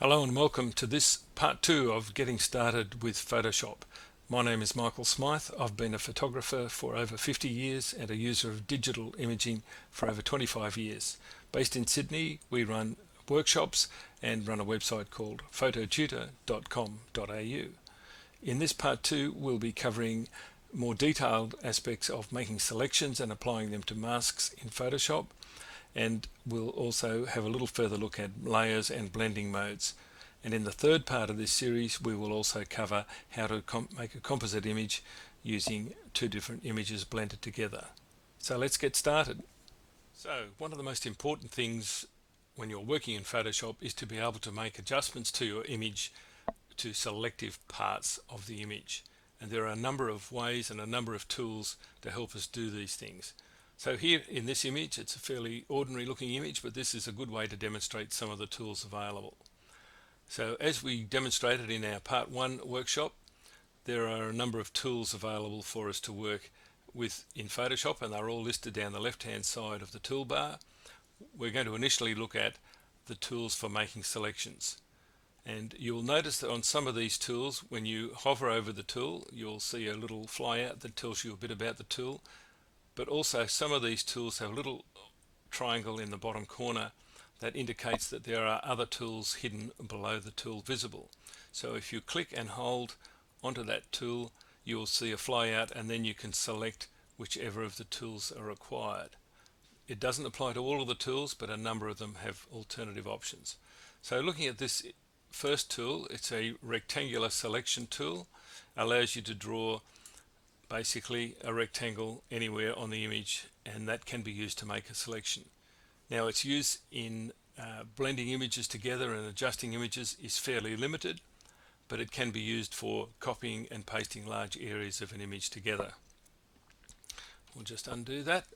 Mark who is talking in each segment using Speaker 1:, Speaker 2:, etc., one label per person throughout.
Speaker 1: Hello and welcome to this part 2 of getting started with Photoshop. My name is Michael Smythe. I've been a photographer for over 50 years and a user of digital imaging for over 25 years. Based in Sydney, we run workshops and run a website called phototutor.com.au. In this part 2, we'll be covering more detailed aspects of making selections and applying them to masks in Photoshop. And we'll also have a little further look at layers and blending modes. And in the third part of this series, we will also cover how to make a composite image using two different images blended together. So let's get started. So one of the most important things when you're working in Photoshop is to be able to make adjustments to your image to selective parts of the image. And there are a number of ways and a number of tools to help us do these things. So here in this image, it's a fairly ordinary looking image, but this is a good way to demonstrate some of the tools available. So as we demonstrated in our part 1 workshop, there are a number of tools available for us to work with in Photoshop, and they're all listed down the left hand side of the toolbar. We're going to initially look at the tools for making selections. And you'll notice that on some of these tools, when you hover over the tool, you'll see a little flyout that tells you a bit about the tool. But also some of these tools have a little triangle in the bottom corner that indicates that there are other tools hidden below the tool visible. So if you click and hold onto that tool, you will see a flyout, and then you can select whichever of the tools are required. It doesn't apply to all of the tools, but a number of them have alternative options. So looking at this first tool, it's a rectangular selection tool, allows you to draw basically a rectangle anywhere on the image, and that can be used to make a selection. Now its use in blending images together and adjusting images is fairly limited, but it can be used for copying and pasting large areas of an image together. We'll just undo that.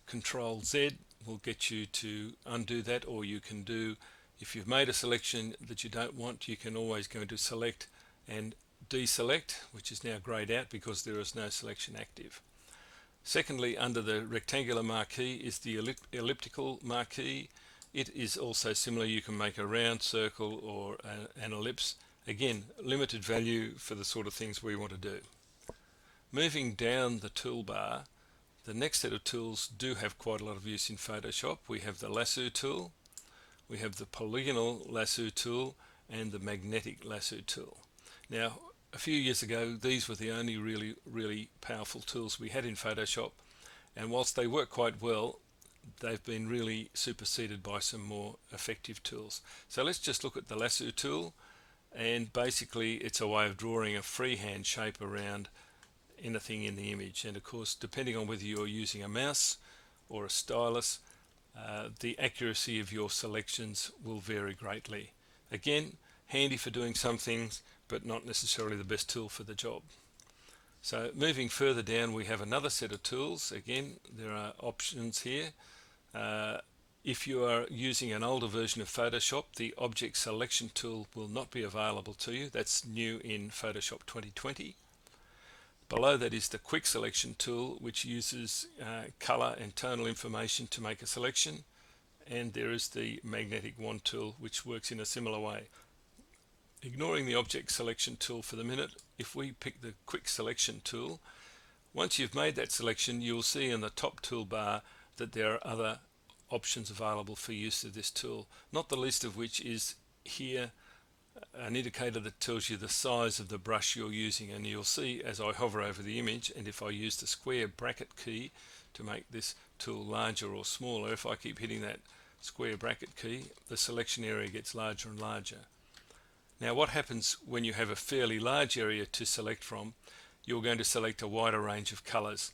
Speaker 1: Control Z will get you to undo that, or you can do, if you've made a selection that you don't want, you can always go into select and deselect, which is now grayed out because there is no selection active. Secondly, under the rectangular marquee is the elliptical marquee. It is also similar. You can make a round circle or an ellipse. Again, limited value for the sort of things we want to do. Moving down the toolbar, the next set of tools do have quite a lot of use in Photoshop. We have the lasso tool, we have the polygonal lasso tool, and the magnetic lasso tool. Now, a few years ago, these were the only really powerful tools we had in Photoshop, and whilst they work quite well, they've been really superseded by some more effective tools. So let's just look at the lasso tool, and basically it's a way of drawing a freehand shape around anything in the image. And of course, depending on whether you're using a mouse or a stylus, the accuracy of your selections will vary greatly. Again, handy for doing some things, but not necessarily the best tool for the job. So moving further down, we have another set of tools. Again, there are options here. If you are using an older version of Photoshop, the object selection tool will not be available to you. That's new in Photoshop 2020. Below that is the quick selection tool, which uses color and tonal information to make a selection. And there is the magnetic wand tool, which works in a similar way. Ignoring the object selection tool for the minute, if we pick the quick selection tool, once you've made that selection, you'll see in the top toolbar that there are other options available for use of this tool, not the least of which is here an indicator that tells you the size of the brush you're using. And you'll see as I hover over the image, and if I use the square bracket key to make this tool larger or smaller, if I keep hitting that square bracket key, the selection area gets larger and larger. Now what happens when you have a fairly large area to select from, you're going to select a wider range of colors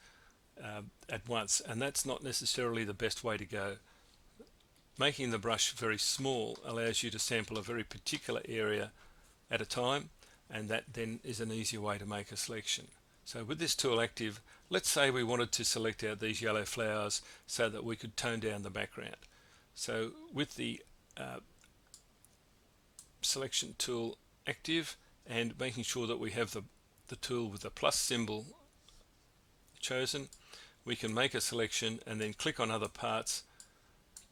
Speaker 1: at once, and that's not necessarily the best way to go. Making the brush very small allows you to sample a very particular area at a time, and that then is an easier way to make a selection. So with this tool active, let's say we wanted to select out these yellow flowers so that we could tone down the background. So with the selection tool active and making sure that we have the tool with the plus symbol chosen, we can make a selection and then click on other parts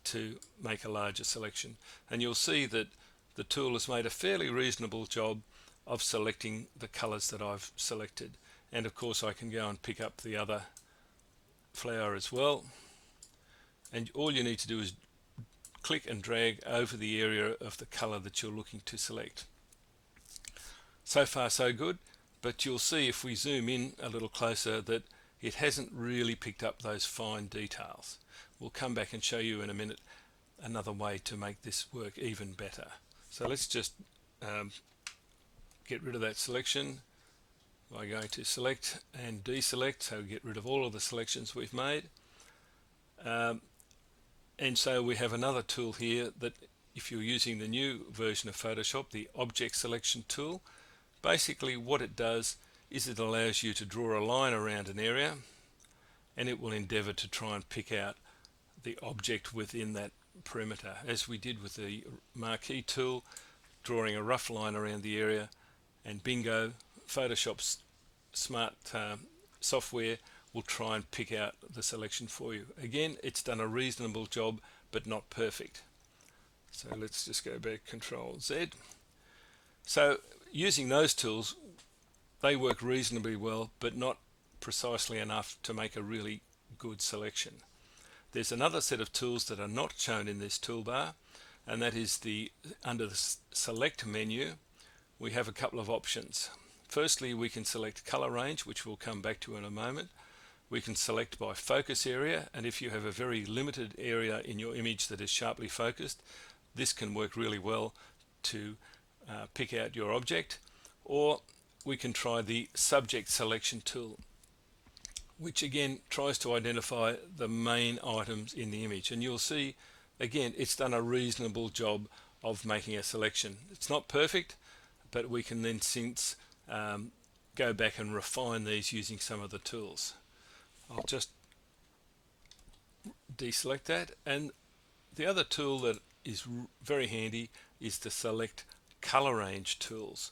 Speaker 1: to make a larger selection. And you'll see that the tool has made a fairly reasonable job of selecting the colors that I've selected. And of course I can go and pick up the other flower as well, and all you need to do is click and drag over the area of the color that you're looking to select. So far so good, but you'll see if we zoom in a little closer that it hasn't really picked up those fine details. We'll come back and show you in a minute another way to make this work even better. So let's just get rid of that selection by going to select and deselect, so get rid of all of the selections we've made. And so we have another tool here that, if you're using the new version of Photoshop, the object selection tool, basically what it does is it allows you to draw a line around an area, and it will endeavor to try and pick out the object within that perimeter, as we did with the marquee tool, drawing a rough line around the area, and bingo, Photoshop's smart software will try and pick out the selection for you. Again, it's done a reasonable job, but not perfect. So let's just go back, Control Z. So using those tools, they work reasonably well, but not precisely enough to make a really good selection. There's another set of tools that are not shown in this toolbar, and that is under the Select menu, we have a couple of options. Firstly, we can select color range, which we'll come back to in a moment. We can select by focus area, and if you have a very limited area in your image that is sharply focused, this can work really well to pick out your object. Or we can try the subject selection tool, which again tries to identify the main items in the image, and you'll see again it's done a reasonable job of making a selection. It's not perfect, but we can then go back and refine these using some of the tools. I'll just deselect that, and the other tool that is very handy is the Select Color Range tools.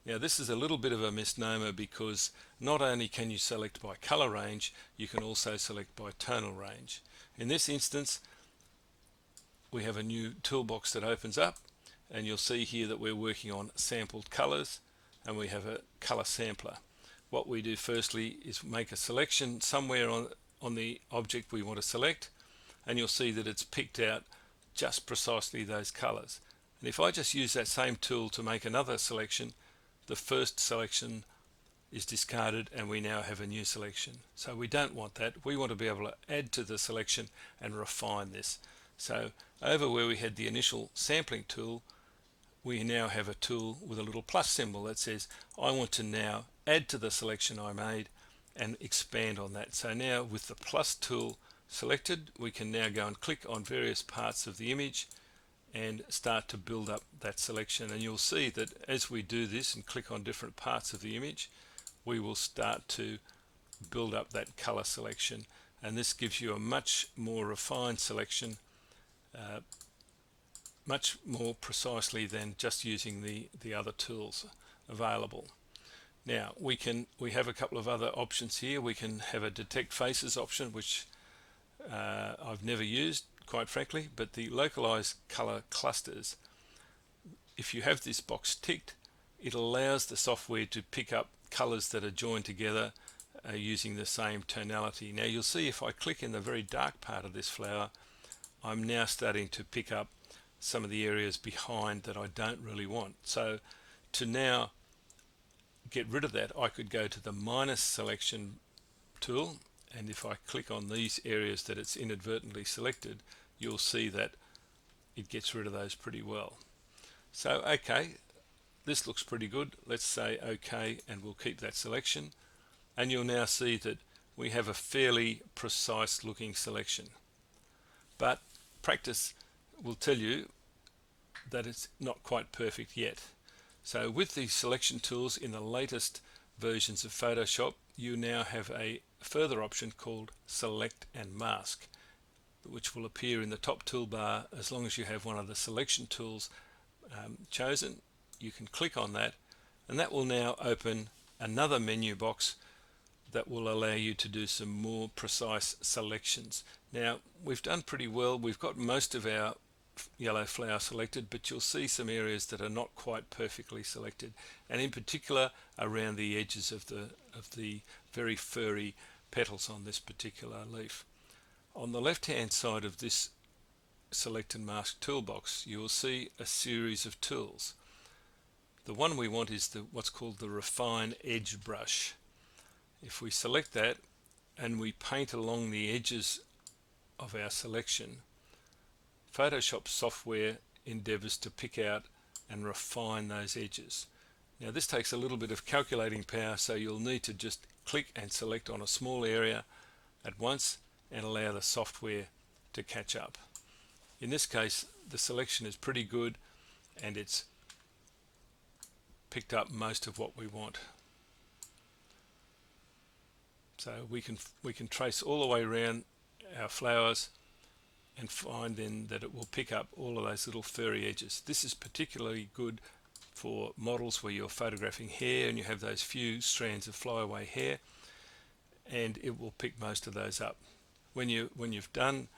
Speaker 1: Now this is a little bit of a misnomer, because not only can you select by color range, you can also select by tonal range. In this instance, we have a new toolbox that opens up, and you'll see here that we're working on sampled colors, and we have a color sampler. What we do firstly is make a selection somewhere on the object we want to select, and you'll see that it's picked out just precisely those colors. And if I just use that same tool to make another selection, the first selection is discarded and we now have a new selection. So we don't want that. We want to be able to add to the selection and refine this. So over where we had the initial sampling tool, we now have a tool with a little plus symbol that says I want to now add to the selection I made and expand on that. So now with the plus tool selected, we can now go and click on various parts of the image and start to build up that selection. And you'll see that as we do this and click on different parts of the image, we will start to build up that color selection, and this gives you a much more refined selection, much more precisely than just using the other tools available. Now we have a couple of other options here. We can have a detect faces option, which I've never used, quite frankly, but the localized color clusters, if you have this box ticked, it allows the software to pick up colors that are joined together using the same tonality. Now you'll see if I click in the very dark part of this flower, I'm now starting to pick up some of the areas behind that I don't really want. So to now get rid of that, I could go to the minus selection tool, and if I click on these areas that it's inadvertently selected, you'll see that it gets rid of those pretty well. So okay, this looks pretty good. Let's say okay, and we'll keep that selection, and you'll now see that we have a fairly precise looking selection, but practice will tell you that it's not quite perfect yet. So with the selection tools in the latest versions of Photoshop, you now have a further option called Select and Mask, which will appear in the top toolbar. As long as you have one of the selection tools chosen, you can click on that, and that will now open another menu box that will allow you to do some more precise selections. Now we've done pretty well. We've got most of our yellow flower selected, but you'll see some areas that are not quite perfectly selected, and in particular around the edges of the very furry petals on this particular leaf. On the left hand side of this select and mask toolbox, you will see a series of tools. The one we want is what's called the refine edge brush. If we select that and we paint along the edges of our selection, Photoshop software endeavours to pick out and refine those edges. Now this takes a little bit of calculating power, so you'll need to just click and select on a small area at once and allow the software to catch up. In this case, the selection is pretty good and it's picked up most of what we want. So we can trace all the way around our flowers and find then that it will pick up all of those little furry edges. This is particularly good for models where you're photographing hair and you have those few strands of flyaway hair, and it will pick most of those up. When you've done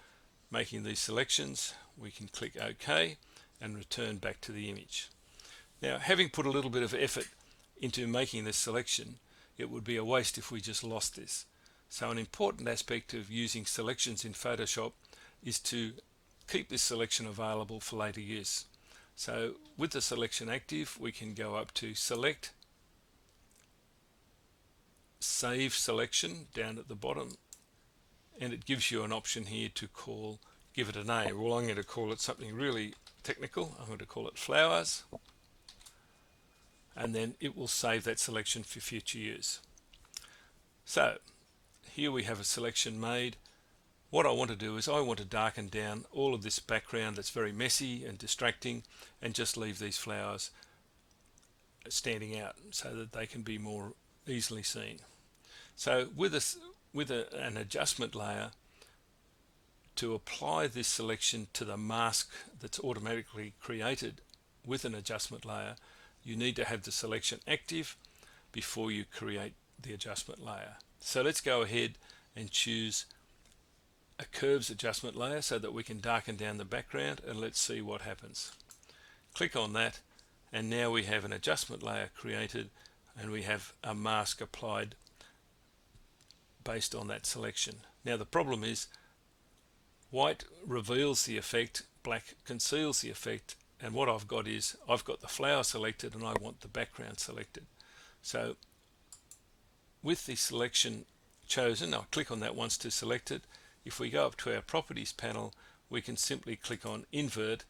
Speaker 1: making these selections, we can click OK and return back to the image. Now, having put a little bit of effort into making this selection, it would be a waste if we just lost this. So an important aspect of using selections in Photoshop is to keep this selection available for later use. So with the selection active, we can go up to Select, Save Selection down at the bottom, and it gives you an option here to give it a name. Well, I'm going to call it something really technical. I'm going to call it Flowers, and then it will save that selection for future use. So here we have a selection made. What I want to do is I want to darken down all of this background that's very messy and distracting, and just leave these flowers standing out so that they can be more easily seen. So with an adjustment layer, to apply this selection to the mask that's automatically created with an adjustment layer, you need to have the selection active before you create the adjustment layer. So let's go ahead and choose a curves adjustment layer so that we can darken down the background, and let's see what happens. Click on that, and now we have an adjustment layer created and we have a mask applied based on that selection. Now the problem is white reveals the effect, black conceals the effect, and what I've got is I've got the flower selected and I want the background selected. So with the selection chosen, I'll click on that once to select it. If we go up to our properties panel, we can simply click on invert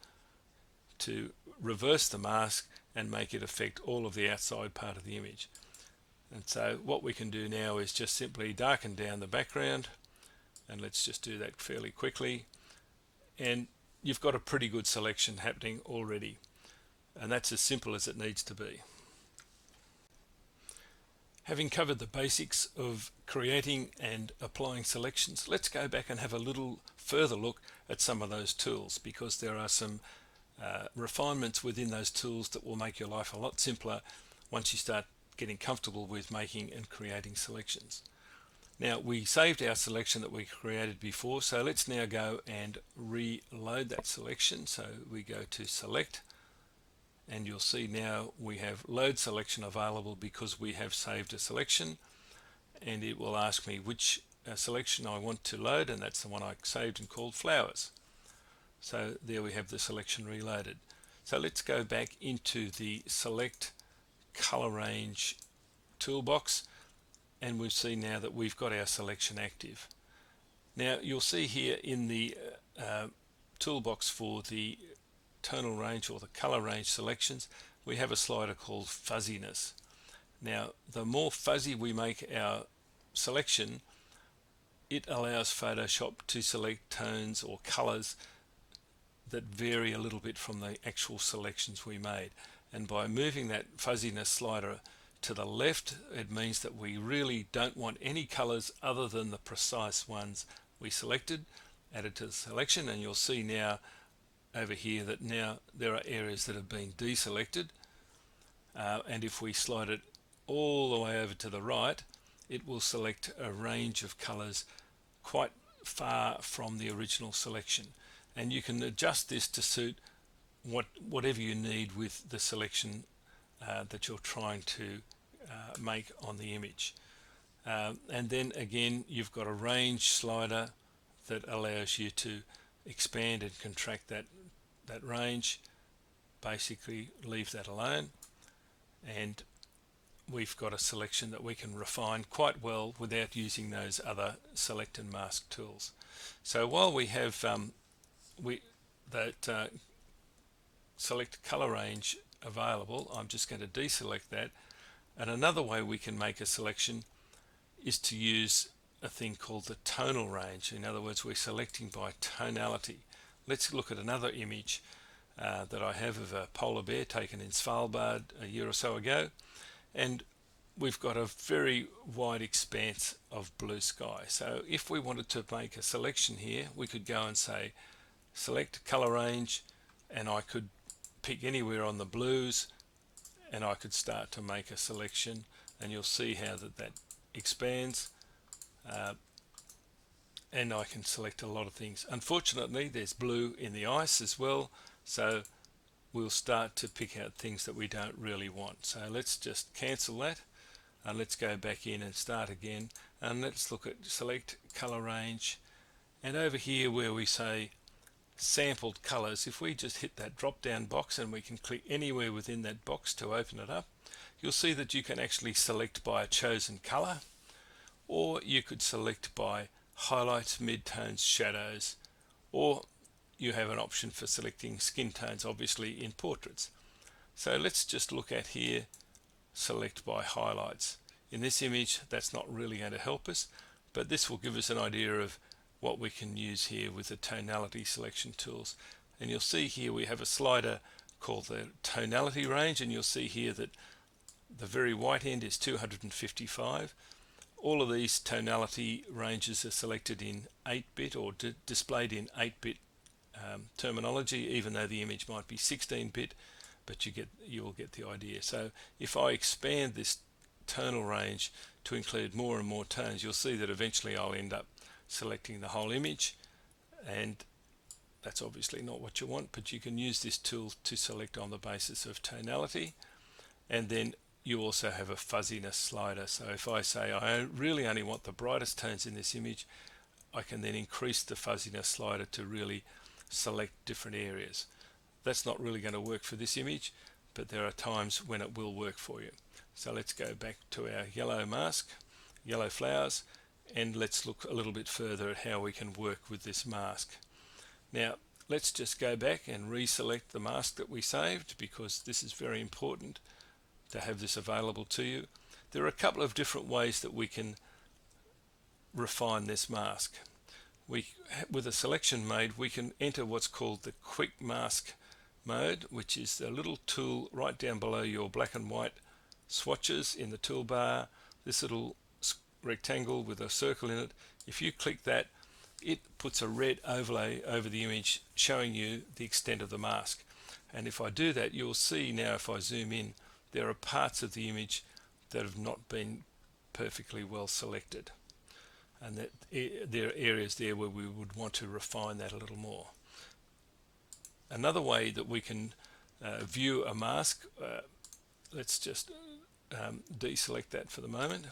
Speaker 1: to reverse the mask and make it affect all of the outside part of the image. And so what we can do now is just simply darken down the background, and let's just do that fairly quickly, and you've got a pretty good selection happening already, and that's as simple as it needs to be. Having covered the basics of creating and applying selections, let's go back and have a little further look at some of those tools, because there are some refinements within those tools that will make your life a lot simpler once you start getting comfortable with making and creating selections. Now, we saved our selection that we created before, so let's now go and reload that selection. So we go to Select, and you'll see now we have load selection available because we have saved a selection, and it will ask me which selection I want to load, and that's the one I saved and called Flowers. So there we have the selection reloaded. So let's go back into the Select Color Range toolbox, and we'll see now that we've got our selection active. Now you'll see here in the toolbox for the tonal range or the color range selections, we have a slider called fuzziness. Now the more fuzzy we make our selection, it allows Photoshop to select tones or colors that vary a little bit from the actual selections we made. And by moving that fuzziness slider to the left, it means that we really don't want any colors other than the precise ones we selected added to the selection. And you'll see now over here that now there are areas that have been deselected, and if we slide it all the way over to the right, it will select a range of colors quite far from the original selection. and you can adjust this to suit whatever you need with the selection that you're trying to make on the image. And then again, you've got a range slider that allows you to expand and contract that range. Basically leave that alone, and we've got a selection that we can refine quite well without using those other select and mask tools. So while we have that select color range available, I'm just going to deselect that. And another way we can make a selection is to use a thing called the tonal range. In other words, we're selecting by tonality. Let's look at another image that I have of a polar bear taken in Svalbard a year or so ago, and we've got a very wide expanse of blue sky. So if we wanted to make a selection here, we could go and say select color range, and I could pick anywhere on the blues, and I could start to make a selection, and you'll see how that expands, and I can select a lot of things. Unfortunately, there's blue in the ice as well, so we'll start to pick out things that we don't really want. So let's just cancel that, and let's go back in and start again, and let's look at select color range, and over here where we say sampled colors, if we just hit that drop down box and we can click anywhere within that box to open it up, you'll see that you can actually select by a chosen color, or you could select by highlights, midtones, shadows, or you have an option for selecting skin tones, obviously in portraits. So let's just look at here, select by highlights. In this image, that's not really going to help us, but this will give us an idea of what we can use here with the tonality selection tools. And you'll see here we have a slider called the tonality range, and you'll see here that the very white end is 255. All of these tonality ranges are selected in 8-bit or displayed in 8-bit terminology, even though the image might be 16-bit, but you will get the idea. So if I expand this tonal range to include more and more tones, you'll see that eventually I'll end up selecting the whole image, and that's obviously not what you want, but you can use this tool to select on the basis of tonality. And then you also have a fuzziness slider. So if I say I really only want the brightest tones in this image, I can then increase the fuzziness slider to really select different areas. That's not really going to work for this image, but there are times when it will work for you. So let's go back to our yellow mask, yellow flowers, and let's look a little bit further at how we can work with this mask. Now let's just go back and reselect the mask that we saved, because this is very important to have this available to you. There are a couple of different ways that we can refine this mask. With a selection made, we can enter what's called the quick mask mode, which is a little tool right down below your black and white swatches in the toolbar, this little rectangle with a circle in it. If you click that, it puts a red overlay over the image showing you the extent of the mask. And if I do that, you'll see now, if I zoom in, there are parts of the image that have not been perfectly well selected, and that there are areas there where we would want to refine that a little more. Another way that we can view a mask, let's just deselect that for the moment,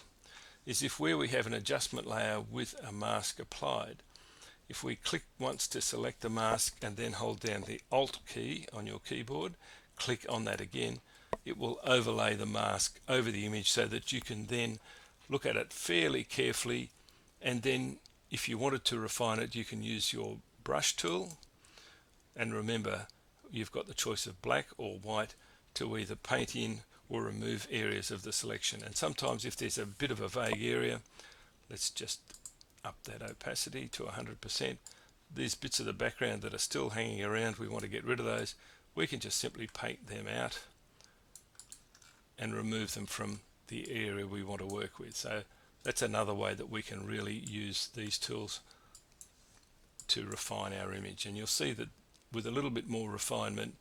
Speaker 1: is if where we have an adjustment layer with a mask applied, if we click once to select the mask and then hold down the Alt key on your keyboard, click on that again, it will overlay the mask over the image so that you can then look at it fairly carefully, and then if you wanted to refine it, you can use your brush tool, and remember you've got the choice of black or white to either paint in or remove areas of the selection. And sometimes if there's a bit of a vague area, let's just up that opacity to 100%. These bits of the background that are still hanging around, we want to get rid of those. We can just simply paint them out and remove them from the area we want to work with. So that's another way that we can really use these tools to refine our image. And you'll see that with a little bit more refinement,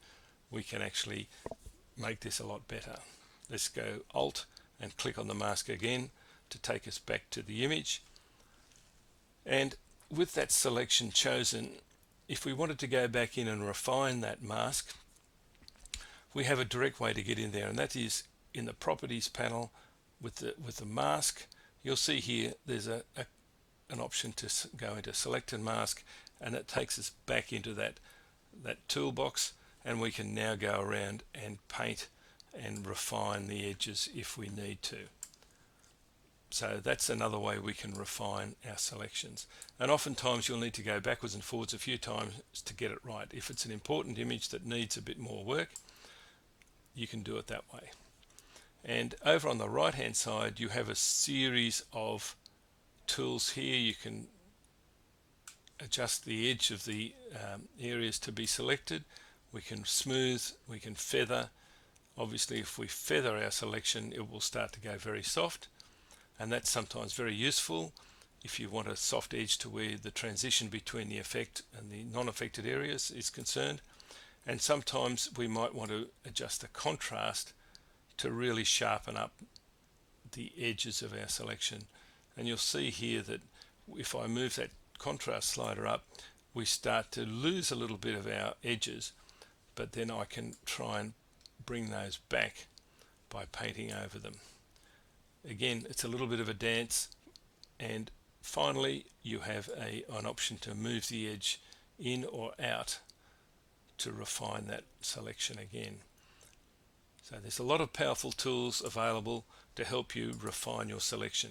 Speaker 1: we can actually make this a lot better. Let's go Alt and click on the mask again to take us back to the image. And with that selection chosen, if we wanted to go back in and refine that mask, we have a direct way to get in there, and that is in the properties panel with the mask. You'll see here there's an option to go into select and mask, and it takes us back into that toolbox, and we can now go around and paint and refine the edges if we need to. So that's another way we can refine our selections. And oftentimes you'll need to go backwards and forwards a few times to get it right. If it's an important image that needs a bit more work, you can do it that way. And over on the right hand side you have a series of tools here. You can adjust the edge of the areas to be selected. We can smooth, we can feather. Obviously if we feather our selection, it will start to go very soft, and that's sometimes very useful if you want a soft edge to where the transition between the effect and the non-affected areas is concerned. And sometimes we might want to adjust the contrast to really sharpen up the edges of our selection. And you'll see here that if I move that contrast slider up, we start to lose a little bit of our edges, but then I can try and bring those back by painting over them. Again, it's a little bit of a dance. And finally you have an option to move the edge in or out to refine that selection again. So there's a lot of powerful tools available to help you refine your selection.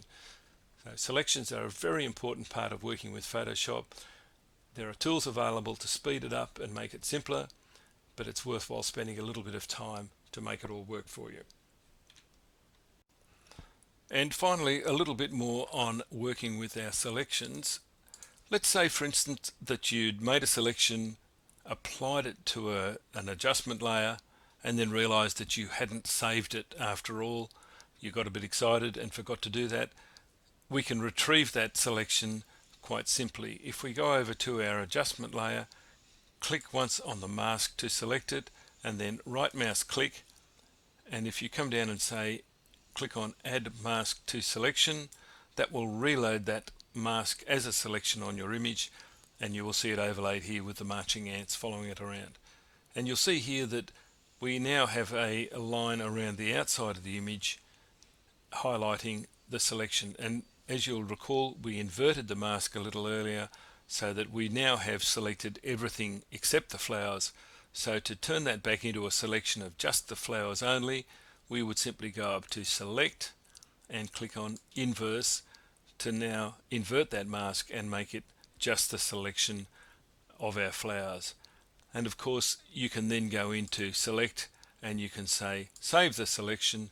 Speaker 1: So selections are a very important part of working with Photoshop. There are tools available to speed it up and make it simpler, but it's worthwhile spending a little bit of time to make it all work for you. And finally, a little bit more on working with our selections. Let's say, for instance, that you'd made a selection, applied it to an adjustment layer, and then realized that you hadn't saved it after all. You got a bit excited and forgot to do that. We can retrieve that selection quite simply. If we go over to our adjustment layer, click once on the mask to select it, and then right mouse click, and if you come down and say click on add mask to selection, that will reload that mask as a selection on your image, and you will see it overlaid here with the marching ants following it around. And you'll see here that we now have a line around the outside of the image highlighting the selection. And as you'll recall, we inverted the mask a little earlier so that we now have selected everything except the flowers. So to turn that back into a selection of just the flowers only, we would simply go up to select and click on inverse to now invert that mask and make it just the selection of our flowers. And of course you can then go into select and you can say save the selection,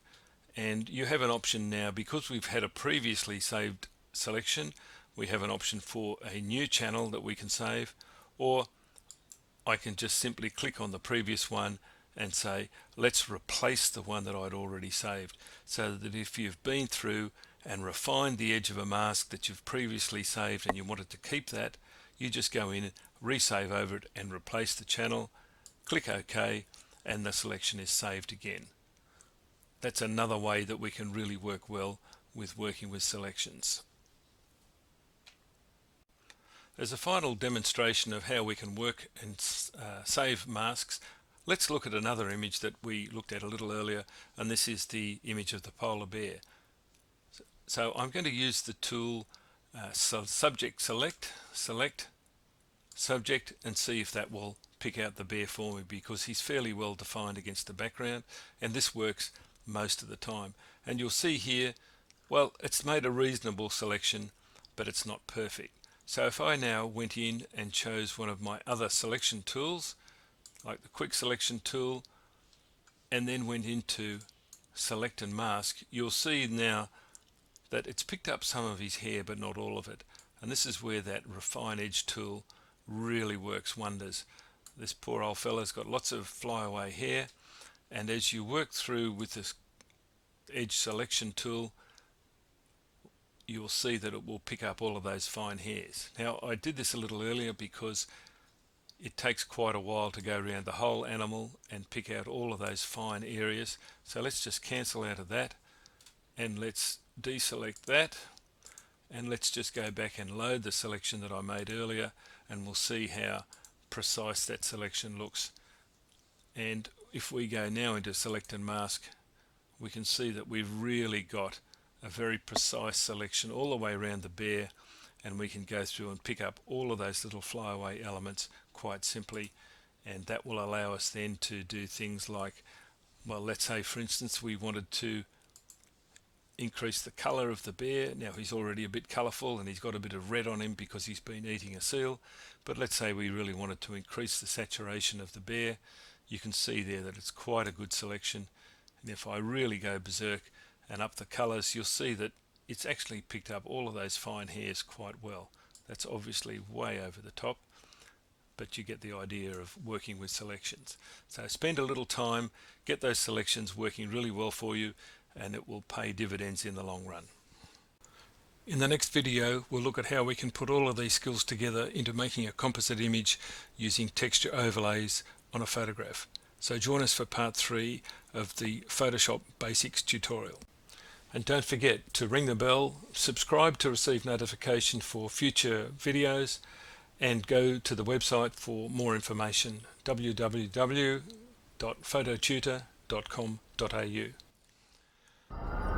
Speaker 1: and you have an option now, because we've had a previously saved selection, we have an option for a new channel that we can save, or I can just simply click on the previous one and say let's replace the one that I'd already saved, so that if you've been through and refined the edge of a mask that you've previously saved and you wanted to keep that, you just go in, resave over it and replace the channel, click OK, and the selection is saved again. That's another way that we can really work well with working with selections. As a final demonstration of how we can work and save masks, let's look at another image that we looked at a little earlier, and this is the image of the polar bear. So I'm going to use the tool subject select, subject, and see if that will pick out the bear for me, because he's fairly well defined against the background, and this works most of the time. And you'll see here, well, it's made a reasonable selection, but it's not perfect. So if I now went in and chose one of my other selection tools, like the quick selection tool, and then went into select and mask, you'll see now that it's picked up some of his hair but not all of it. And this is where that refine edge tool really works wonders. This poor old fella's got lots of flyaway hair, and as you work through with this edge selection tool, you'll see that it will pick up all of those fine hairs. Now I did this a little earlier because it takes quite a while to go around the whole animal and pick out all of those fine areas. So let's just cancel out of that, and let's deselect that, and let's just go back and load the selection that I made earlier, and we'll see how precise that selection looks. And if we go now into select and mask, we can see that we've really got a very precise selection all the way around the bear, and we can go through and pick up all of those little flyaway elements quite simply, and that will allow us then to do things like, well, let's say for instance we wanted to increase the color of the bear. Now he's already a bit colorful and he's got a bit of red on him because he's been eating a seal, but let's say we really wanted to increase the saturation of the bear. You can see there that it's quite a good selection, and if I really go berserk and up the colors, you'll see that it's actually picked up all of those fine hairs quite well. That's obviously way over the top, but you get the idea of working with selections. So spend a little time, get those selections working really well for you, and it will pay dividends in the long run. In the next video, we'll look at how we can put all of these skills together into making a composite image using texture overlays on a photograph. So join us for part 3 of the Photoshop Basics tutorial. And don't forget to ring the bell, subscribe to receive notification for future videos, and go to the website for more information, www.phototutor.com.au.